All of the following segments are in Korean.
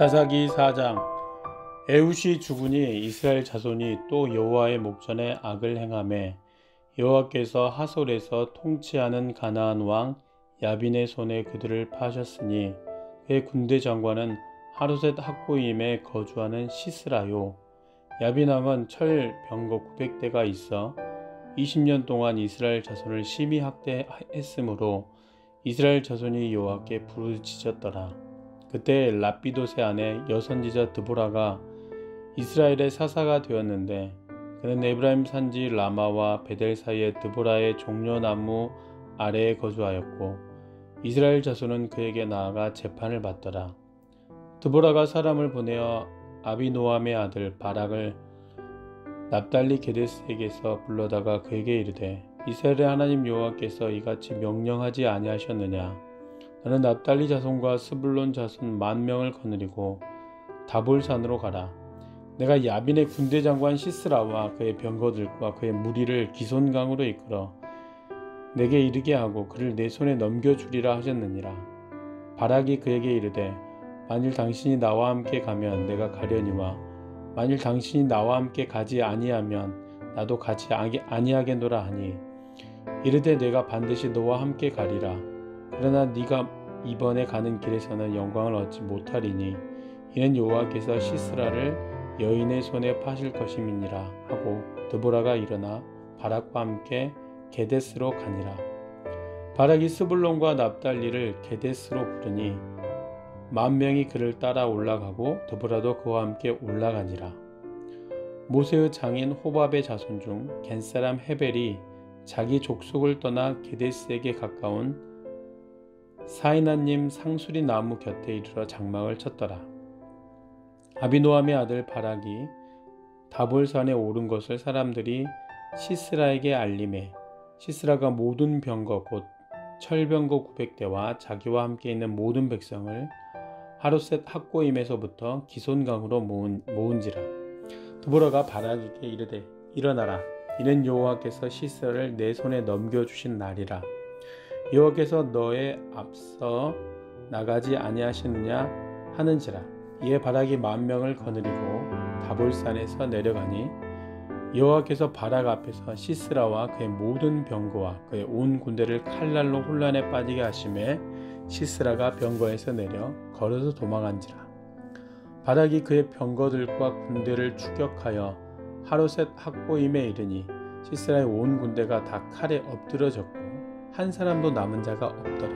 사사기 4장. 에훗이 죽으니 이스라엘 자손이 또 여호와의 목전에 악을 행하매 여호와께서 하솔에서 통치하는 가나안 왕 야빈의 손에 그들을 파하셨으니 그의 군대 장관은 하루셋 학고임에 거주하는 시스라요. 야빈 왕은 철 병거 900대가 있어 20년 동안 이스라엘 자손을 심히 학대했으므로 이스라엘 자손이 여호와께 부르짖었더라. 그때 라피도세 아내 여선지자 드보라가 이스라엘의 사사가 되었는데 그는 에브라임 산지 라마와 베델 사이의 드보라의 종려나무 아래에 거주하였고 이스라엘 자손은 그에게 나아가 재판을 받더라. 드보라가 사람을 보내어 아비노함의 아들 바락을 납달리 게데스에게서 불러다가 그에게 이르되 이스라엘의 하나님 여호와께서 이같이 명령하지 아니하셨느냐. 너는 납달리 자손과 스불론 자손 10,000명을 거느리고 다볼산으로 가라. 내가 야빈의 군대 장관 시스라와 그의 병거들과 그의 무리를 기손강으로 이끌어 내게 이르게 하고 그를 내 손에 넘겨주리라 하셨느니라. 바락이 그에게 이르되 만일 당신이 나와 함께 가면 내가 가려니와 만일 당신이 나와 함께 가지 아니하면 나도 같이 아니하겠노라 하니 이르되 내가 반드시 너와 함께 가리라. 그러나 네가 이번에 가는 길에서는 영광을 얻지 못하리니 이는 여호와께서 시스라를 여인의 손에 파실 것임이니라 하고 드보라가 일어나 바락과 함께 게데스로 가니라. 바락이 스불론과 납달리를 게데스로 부르니 10,000명이 그를 따라 올라가고 드보라도 그와 함께 올라가니라. 모세의 장인 호밥의 자손 중 겐사람 헤벨이 자기 족속을 떠나 게데스에게 가까운 사이나님 상수리 나무 곁에 이르러 장막을 쳤더라. 아비노함의 아들 바락이 다볼산에 오른 것을 사람들이 시스라에게 알림해 시스라가 모든 병거 곧 철병거 900대와 자기와 함께 있는 모든 백성을 하루셋 학고임에서부터 기손강으로 모은지라. 드보라가 바락에게 이르되 일어나라. 이는 여호와께서 시스라를 내 손에 넘겨주신 날이라. 여호와께서 너의 앞서 나가지 아니하시느냐 하는지라. 이에 바락이 10,000명을 거느리고 다볼산에서 내려가니 여호와께서 바락 앞에서 시스라와 그의 모든 병거와 그의 온 군대를 칼날로 혼란에 빠지게 하심에 시스라가 병거에서 내려 걸어서 도망한지라. 바락이 그의 병거들과 군대를 추격하여 하루셋 학고임에 이르니 시스라의 온 군대가 다 칼에 엎드러졌고 한 사람도 남은 자가 없더라.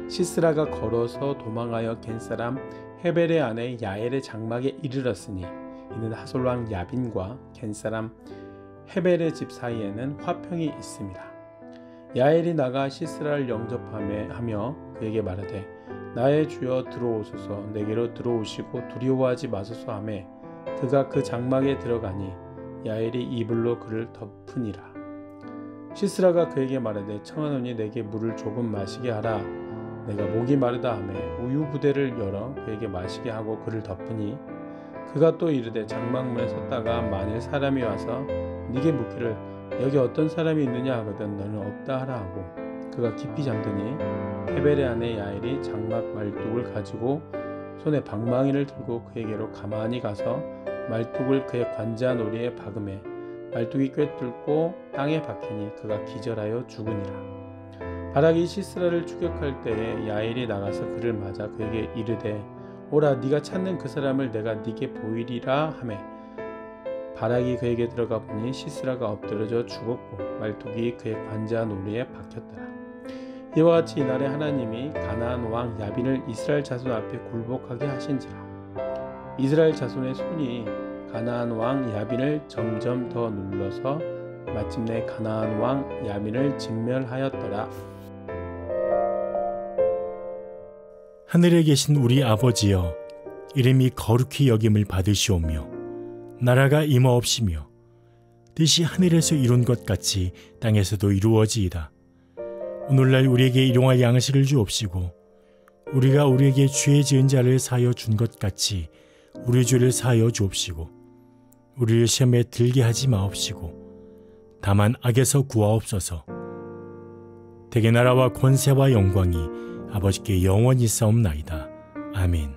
시스라가 걸어서 도망하여 겐사람 헤벨의 아내 야엘의 장막에 이르렀으니 이는 하솔왕 야빈과 겐사람 헤벨의 집 사이에는 화평이 있습니다. 야엘이 나가 시스라를 영접하며 그에게 말하되 나의 주여 들어오소서. 내게로 들어오시고 두려워하지 마소서 하매 그가 그 장막에 들어가니 야엘이 이불로 그를 덮으니라. 시스라가 그에게 말하되 청하노니 내게 물을 조금 마시게 하라. 내가 목이 마르다 하매 우유 부대를 열어 그에게 마시게 하고 그를 덮으니 그가 또 이르되 장막문에 섰다가 만일 사람이 와서 네게 묻기를 여기 어떤 사람이 있느냐 하거든 너는 없다 하라 하고 그가 깊이 잠드니 헤벨의 아내 야엘이 장막 말뚝을 가지고 손에 방망이를 들고 그에게로 가만히 가서 말뚝을 그의 관자 놀이에 박음해 말뚝이 꿰뚫고 땅에 박히니 그가 기절하여 죽으니라. 바락이 시스라를 추격할 때에 야엘이 나가서 그를 맞아 그에게 이르되 오라 네가 찾는 그 사람을 내가 네게 보이리라 하매 바락이 그에게 들어가 보니 시스라가 엎드러져 죽었고 말뚝이 그의 관자 놀이에 박혔더라. 이와 같이 이날에 하나님이 가나안 왕 야빈을 이스라엘 자손 앞에 굴복하게 하신지라. 이스라엘 자손의 손이 가나안 왕 야빈을 점점 더 눌러서 마침내 가나안 왕 야빈을 진멸하였더라. 하늘에 계신 우리 아버지여, 이름이 거룩히 여김을 받으시오며 나라가 임하옵시며 뜻이 하늘에서 이룬 것 같이 땅에서도 이루어지이다. 오늘날 우리에게 일용할 양식을 주옵시고 우리가 우리에게 죄 지은 자를 사하여 준 것 같이 우리 죄를 사하여 주옵시고 우리를 시험에 들게 하지 마옵시고 다만 악에서 구하옵소서. 대개 나라와 권세와 영광이 아버지께 영원히 있사옵나이다. 아멘.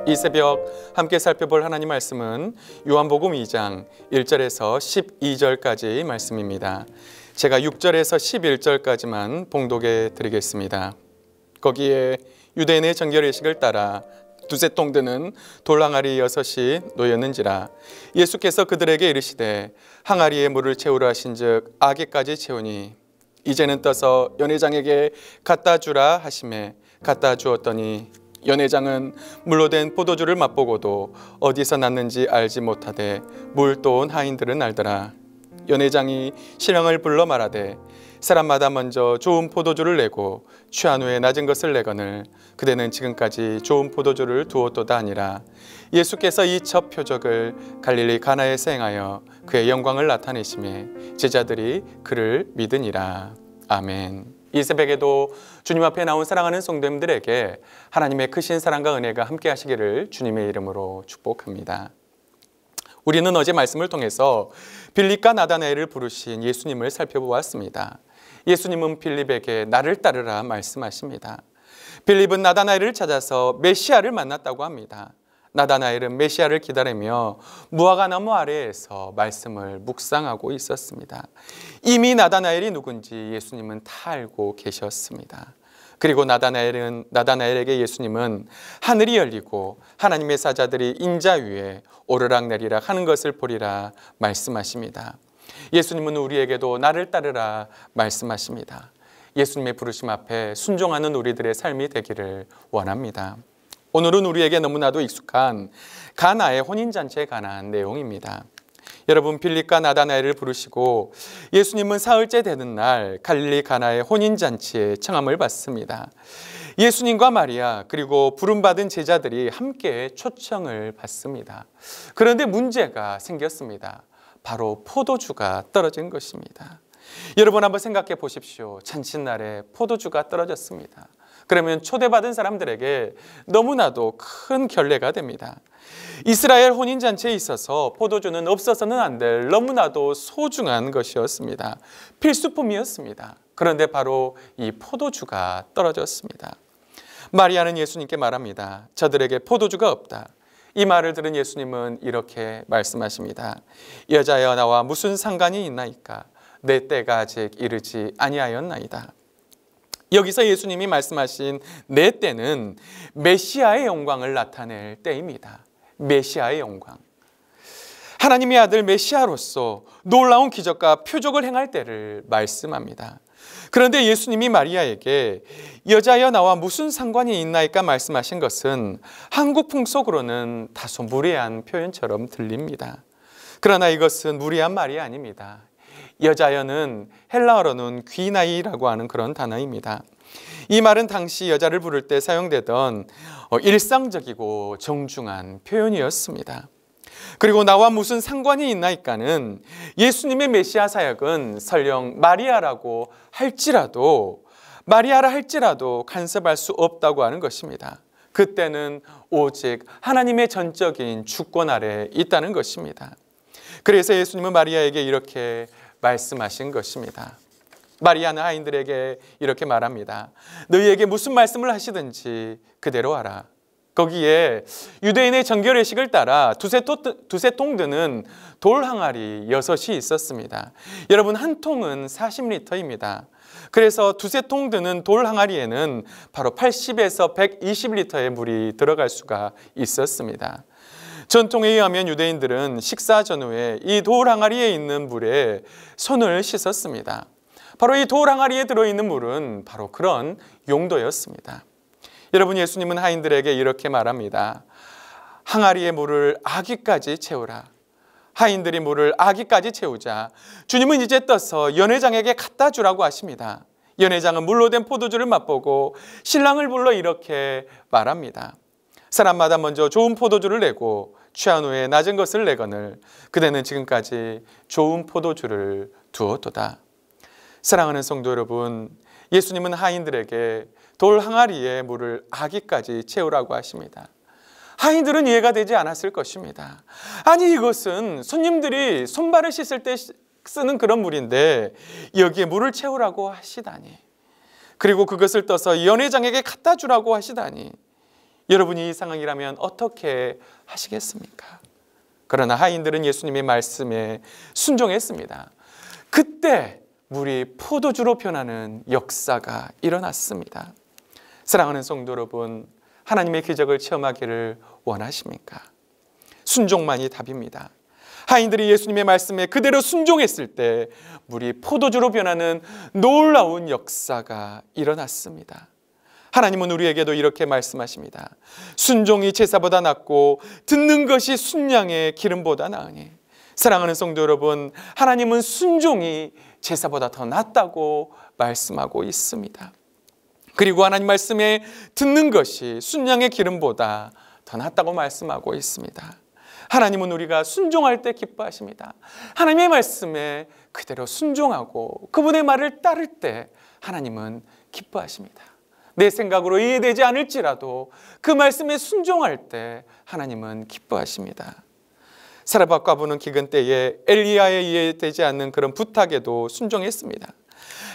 이 새벽 함께 살펴볼 하나님 말씀은 요한복음 2장 1절에서 12절까지 말씀입니다. 제가 6절에서 11절까지만 봉독해 드리겠습니다. 거기에 유대인의 정결의식을 따라 두세 통 드는 돌 항아리 6이 놓였는지라. 예수께서 그들에게 이르시되 항아리에 물을 채우라 하신즉 아기까지 채우니 이제는 떠서 연회장에게 갖다 주라 하시매 갖다 주었더니 연회장은 물로 된 포도주를 맛보고도 어디서 났는지 알지 못하되 물도 온 하인들은 알더라. 연회장이 신랑을 불러 말하되 사람마다 먼저 좋은 포도주를 내고 취한 후에 낮은 것을 내거늘 그대는 지금까지 좋은 포도주를 두었도다 하니라. 예수께서 이 첫 표적을 갈릴리 가나에서 행하여 그의 영광을 나타내시매 제자들이 그를 믿으니라. 아멘. 이 새벽에도 주님 앞에 나온 사랑하는 성도님들에게 하나님의 크신 사랑과 은혜가 함께 하시기를 주님의 이름으로 축복합니다. 우리는 어제 말씀을 통해서 빌립과 나다나엘을 부르신 예수님을 살펴보았습니다. 예수님은 빌립에게 나를 따르라 말씀하십니다. 빌립은 나다나엘을 찾아서 메시아를 만났다고 합니다. 나다나엘은 메시아를 기다리며 무화과나무 아래에서 말씀을 묵상하고 있었습니다. 이미 나다나엘이 누군지 예수님은 다 알고 계셨습니다. 그리고 나다나엘에게 예수님은 하늘이 열리고 하나님의 사자들이 인자 위에 오르락내리락 하는 것을 보리라 말씀하십니다. 예수님은 우리에게도 나를 따르라 말씀하십니다. 예수님의 부르심 앞에 순종하는 우리들의 삶이 되기를 원합니다. 오늘은 우리에게 너무나도 익숙한 가나의 혼인잔치에 관한 내용입니다. 여러분, 빌립과 나다나엘을 부르시고 예수님은 사흘째 되는 날 갈릴리 가나의 혼인잔치에 청함을 받습니다. 예수님과 마리아 그리고 부름받은 제자들이 함께 초청을 받습니다. 그런데 문제가 생겼습니다. 바로 포도주가 떨어진 것입니다. 여러분 한번 생각해 보십시오. 잔칫날에 포도주가 떨어졌습니다. 그러면 초대받은 사람들에게 너무나도 큰 결례가 됩니다. 이스라엘 혼인잔치에 있어서 포도주는 없어서는 안 될 너무나도 소중한 것이었습니다. 필수품이었습니다. 그런데 바로 이 포도주가 떨어졌습니다. 마리아는 예수님께 말합니다. 저들에게 포도주가 없다. 이 말을 들은 예수님은 이렇게 말씀하십니다. 여자여 나와 무슨 상관이 있나이까? 내 때가 아직 이르지 아니하였나이다. 여기서 예수님이 말씀하신 내 때는 메시아의 영광을 나타낼 때입니다. 메시아의 영광. 하나님의 아들 메시아로서 놀라운 기적과 표적을 행할 때를 말씀합니다. 그런데 예수님이 마리아에게 여자여 나와 무슨 상관이 있나이까 말씀하신 것은 한국 풍속으로는 다소 무례한 표현처럼 들립니다. 그러나 이것은 무례한 말이 아닙니다. 여자여는 헬라어로는 귀나이라고 하는 그런 단어입니다. 이 말은 당시 여자를 부를 때 사용되던 일상적이고 정중한 표현이었습니다. 그리고 나와 무슨 상관이 있나이까는 예수님의 메시아 사역은 설령 마리아라고 할지라도 마리아라 할지라도 간섭할 수 없다고 하는 것입니다. 그때는 오직 하나님의 전적인 주권 아래 있다는 것입니다. 그래서 예수님은 마리아에게 이렇게 말씀하신 것입니다. 마리아는 하인들에게 이렇게 말합니다. 너희에게 무슨 말씀을 하시든지 그대로 하라. 거기에 유대인의 정결의식을 따라 두세 통 드는 돌 항아리 6이 있었습니다. 여러분, 한 통은 40리터입니다. 그래서 두세 통 드는 돌 항아리에는 바로 80에서 120리터의 물이 들어갈 수가 있었습니다. 전통에 의하면 유대인들은 식사 전후에 이 돌 항아리에 있는 물에 손을 씻었습니다. 바로 이 돌 항아리에 들어있는 물은 바로 그런 용도였습니다. 여러분, 예수님은 하인들에게 이렇게 말합니다. 항아리의 물을 아기까지 채우라. 하인들이 물을 아기까지 채우자 주님은 이제 떠서 연회장에게 갖다 주라고 하십니다. 연회장은 물로 된 포도주를 맛보고 신랑을 불러 이렇게 말합니다. 사람마다 먼저 좋은 포도주를 내고 취한 후에 낮은 것을 내거늘 그대는 지금까지 좋은 포도주를 두었도다. 사랑하는 성도 여러분, 예수님은 하인들에게 돌 항아리에 물을 아기까지 채우라고 하십니다. 하인들은 이해가 되지 않았을 것입니다. 아니, 이것은 손님들이 손발을 씻을 때 쓰는 그런 물인데 여기에 물을 채우라고 하시다니, 그리고 그것을 떠서 연회장에게 갖다 주라고 하시다니, 여러분이 이 상황이라면 어떻게 하시겠습니까? 그러나 하인들은 예수님의 말씀에 순종했습니다. 그때 물이 포도주로 변하는 역사가 일어났습니다. 사랑하는 성도 여러분, 하나님의 기적을 체험하기를 원하십니까? 순종만이 답입니다. 하인들이 예수님의 말씀에 그대로 순종했을 때 물이 포도주로 변하는 놀라운 역사가 일어났습니다. 하나님은 우리에게도 이렇게 말씀하십니다. 순종이 제사보다 낫고 듣는 것이 순양의 기름보다 나으니. 사랑하는 성도 여러분, 하나님은 순종이 제사보다 더 낫다고 말씀하고 있습니다. 그리고 하나님 말씀에 듣는 것이 순양의 기름보다 더 낫다고 말씀하고 있습니다. 하나님은 우리가 순종할 때 기뻐하십니다. 하나님의 말씀에 그대로 순종하고 그분의 말을 따를 때 하나님은 기뻐하십니다. 내 생각으로 이해되지 않을지라도 그 말씀에 순종할 때 하나님은 기뻐하십니다. 사르밧 과부는 기근 때에 엘리야의 이해되지 않는 그런 부탁에도 순종했습니다.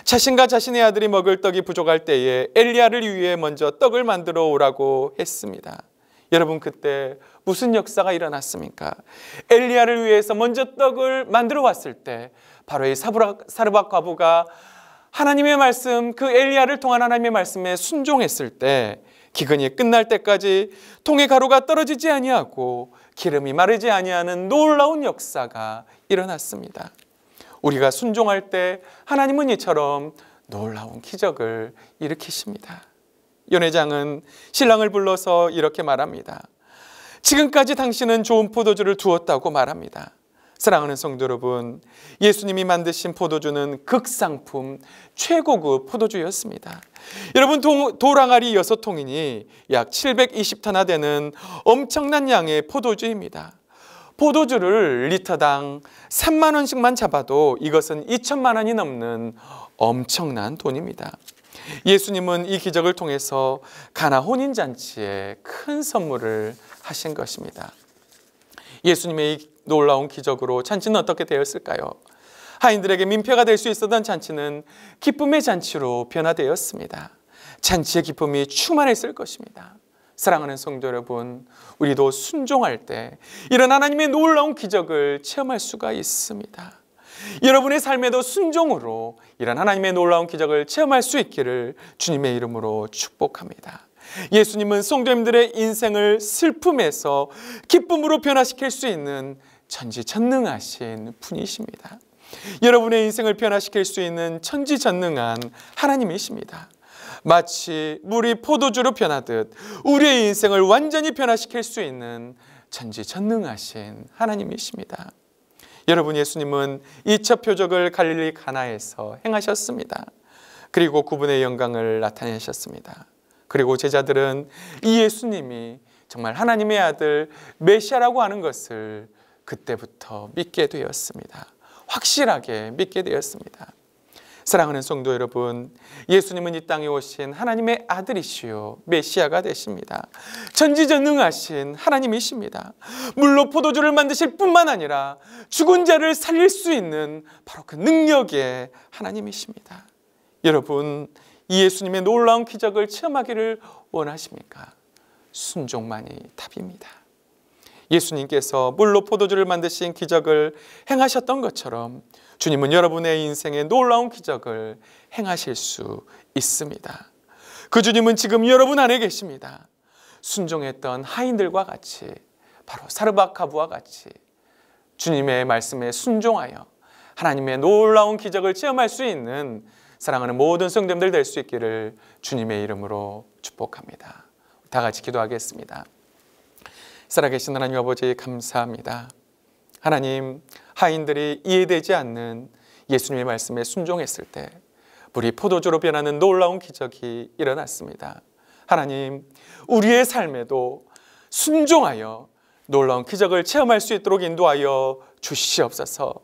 자신과 자신의 아들이 먹을 떡이 부족할 때에 엘리야를 위해 먼저 떡을 만들어 오라고 했습니다. 여러분, 그때 무슨 역사가 일어났습니까? 엘리야를 위해서 먼저 떡을 만들어 왔을 때 바로 이 사르밧 과부가 하나님의 말씀, 그 엘리야를 통한 하나님의 말씀에 순종했을 때 기근이 끝날 때까지 통에 가루가 떨어지지 아니하고 기름이 마르지 아니하는 놀라운 역사가 일어났습니다. 우리가 순종할 때 하나님은 이처럼 놀라운 기적을 일으키십니다. 연회장은 신랑을 불러서 이렇게 말합니다. 지금까지 당신은 좋은 포도주를 두었다고 말합니다. 사랑하는 성도 여러분, 예수님이 만드신 포도주는 극상품 최고급 포도주였습니다. 여러분, 돌항아리 6통이니 약 720터나 되는 엄청난 양의 포도주입니다. 포도주를 리터당 3만 원씩만 잡아도 이것은 2천만 원이 넘는 엄청난 돈입니다. 예수님은 이 기적을 통해서 가나 혼인잔치에 큰 선물을 하신 것입니다. 예수님의 이 놀라운 기적으로 잔치는 어떻게 되었을까요? 하인들에게 민폐가 될 수 있었던 잔치는 기쁨의 잔치로 변화되었습니다. 잔치의 기쁨이 충만했을 것입니다. 사랑하는 성도 여러분, 우리도 순종할 때 이런 하나님의 놀라운 기적을 체험할 수가 있습니다. 여러분의 삶에도 순종으로 이런 하나님의 놀라운 기적을 체험할 수 있기를 주님의 이름으로 축복합니다. 예수님은 성도님들의 인생을 슬픔에서 기쁨으로 변화시킬 수 있는 천지전능하신 분이십니다. 여러분의 인생을 변화시킬 수 있는 천지전능한 하나님이십니다. 마치 물이 포도주로 변하듯 우리의 인생을 완전히 변화시킬 수 있는 천지전능하신 하나님이십니다. 여러분, 예수님은 2차 표적을 갈릴리 가나에서 행하셨습니다. 그리고 그분의 영광을 나타내셨습니다. 그리고 제자들은 이 예수님이 정말 하나님의 아들 메시아라고 하는 것을 그때부터 믿게 되었습니다. 확실하게 믿게 되었습니다. 사랑하는 성도 여러분, 예수님은 이 땅에 오신 하나님의 아들이시요 메시아가 되십니다. 전지전능하신 하나님이십니다. 물로 포도주를 만드실 뿐만 아니라 죽은 자를 살릴 수 있는 바로 그 능력의 하나님이십니다. 여러분, 이 예수님의 놀라운 기적을 체험하기를 원하십니까? 순종만이 답입니다. 예수님께서 물로 포도주를 만드신 기적을 행하셨던 것처럼 주님은 여러분의 인생에 놀라운 기적을 행하실 수 있습니다. 그 주님은 지금 여러분 안에 계십니다. 순종했던 하인들과 같이, 바로 사르밧 과부와 같이 주님의 말씀에 순종하여 하나님의 놀라운 기적을 체험할 수 있는 사랑하는 모든 성도님들 될 수 있기를 주님의 이름으로 축복합니다. 다 같이 기도하겠습니다. 살아계신 하나님 아버지, 감사합니다. 하나님, 하인들이 이해되지 않는 예수님의 말씀에 순종했을 때 물이 포도주로 변하는 놀라운 기적이 일어났습니다. 하나님, 우리의 삶에도 순종하여 놀라운 기적을 체험할 수 있도록 인도하여 주시옵소서.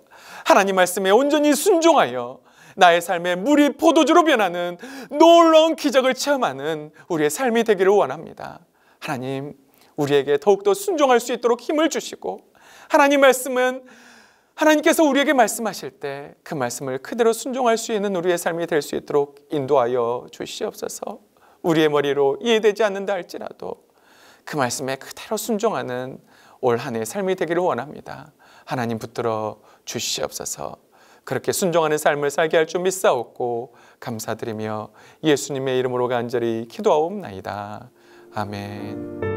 하나님 말씀에 온전히 순종하여 나의 삶에 물이 포도주로 변하는 놀라운 기적을 체험하는 우리의 삶이 되기를 원합니다. 하나님, 우리에게 더욱더 순종할 수 있도록 힘을 주시고, 하나님 말씀은 하나님께서 우리에게 말씀하실 때 그 말씀을 그대로 순종할 수 있는 우리의 삶이 될 수 있도록 인도하여 주시옵소서. 우리의 머리로 이해되지 않는다 할지라도 그 말씀에 그대로 순종하는 올 한 해의 삶이 되기를 원합니다. 하나님 붙들어 주시옵소서. 그렇게 순종하는 삶을 살게 할 줄 믿사옵고 감사드리며 예수님의 이름으로 간절히 기도하옵나이다. 아멘.